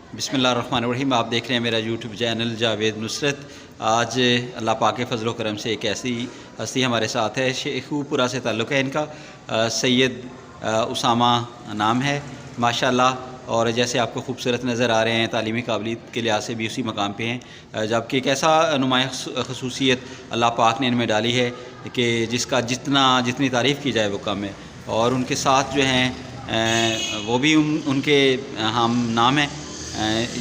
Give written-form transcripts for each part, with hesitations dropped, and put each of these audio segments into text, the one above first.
बिस्मिल्लाहिर्रहमानिर्रहीम। आप देख रहे हैं मेरा यूट्यूब चैनल जावेद नुसरत। आज अल्लाह पाक के फजल करम से एक ऐसी हस्ती हमारे साथ है, शेखुपुरा से ताल्लुक़ है इनका। सैयद उसामा नाम है माशाल्लाह। और जैसे आपको खूबसूरत नज़र आ रहे हैं, तालीमी काबिलियत के लिहाज से भी उसी मकाम पे हैं। जबकि एक ऐसा नुमाया खसूसियत अल्लाह पाक ने इनमें डाली है कि जिसका जितनी तारीफ़ की जाए वो कम है। और उनके साथ जो हैं वो भी उनके हम नाम हैं।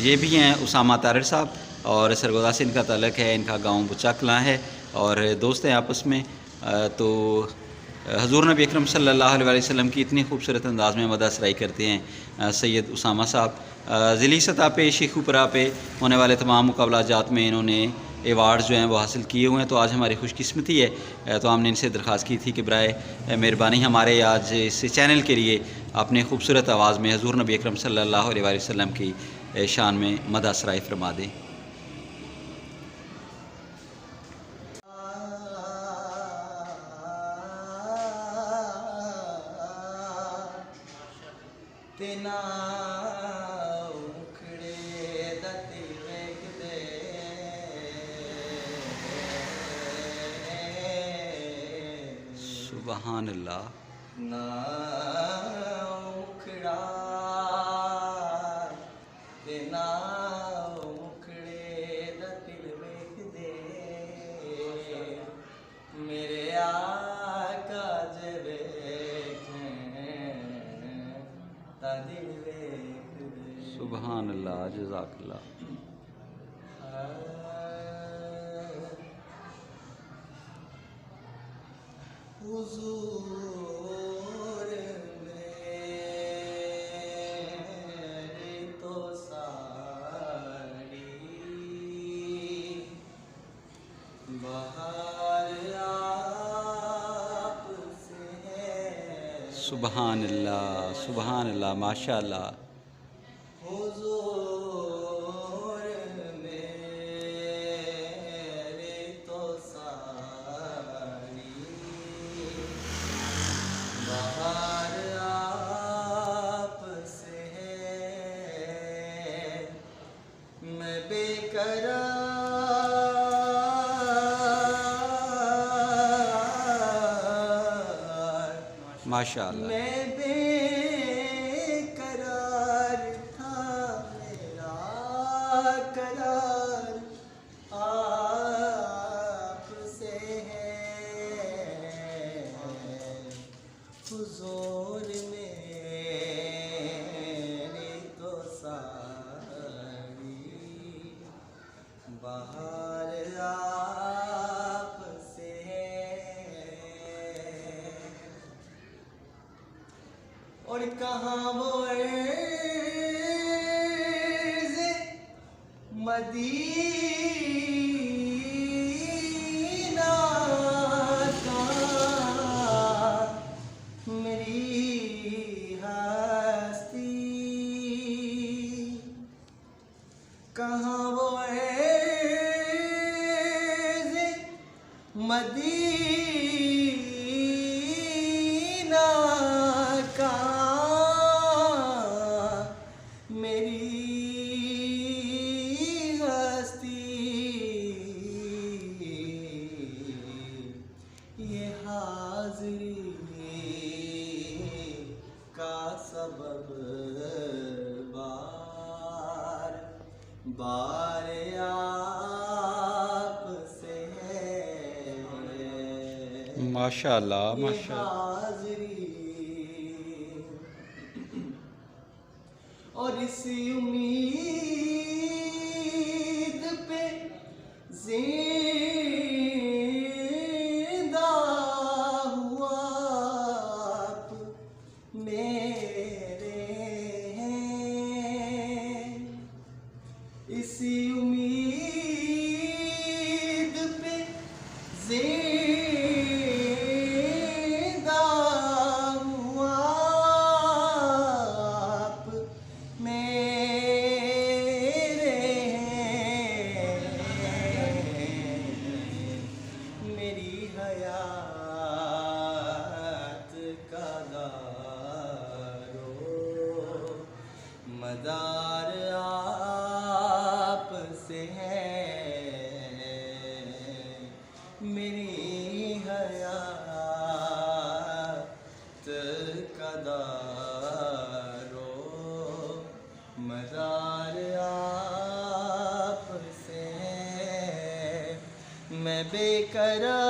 ये भी हैं उसामा तारड़ साहब, और सरगोदा से इनका ताल्लुक़ है। इनका गांव बुच्चा कलां है और दोस्त हैं आपस में। तो हज़ूर नबी अकरम सल्लल्लाहु अलैहि वसल्लम की इतनी खूबसूरत अंदाज़ में मदह सराई करते हैं सैयद उसामा साहब। ज़िली सतह पे शेखुपुरा पे होने वाले तमाम मुकाबला जात में इन्होंने एवार्ड जो हैं वो हासिल किए हुए हैं। तो आज हमारी खुशकिस्मती है, तो हमने इनसे दरख्वास्त की थी कि बराए मेहरबानी हमारे आज इस चैनल के लिए अपने खूबसूरत आवाज़ में हज़ूर नबी अकरम सल्लल्लाहु अलैहि वसल्लम की शान में मदह सराई फरमा दें। तेना उखड़े दती वेखदे सुबहान अल्लाह। ना उखड़ा तेना उखड़े दती वेखदे मेरे आका जवे सुबहान अल्लाह, जज़ाकल्लाह। हुजूर मेरे तो साड़ी बहार आप से है। सुबहान अल्लाह, सुबहान अल्लाह, माशाअल्लाह। हुजूर मेरे तो सारी बहार आप से है। मैं बेकरार माशाअल्लाह। मैं बेकरार था, मेरा करार आपसे है। हुजूर मेरी तो सारी बहार आपसे है। और कहाँ वो अर्ज़ मदीना का मेरी हस्ती, कहाँ वो अर्ज़ मदीना का मेरी हस्ती। ये हाज़री का सबब बार बार आपसे है। माशाअल्लाह, ये माशाअल्लाह। हाज़री और इस उम्मीद पे जिंदा हुआ आप मेरे हैं। इसी उम्मीद पे जिंदा हुआ आप मेरे हैं। मेरी हयात का दारो मदार मदार आप से है, मेरी हयात का दारो मदार आप से है। मैं बेकरार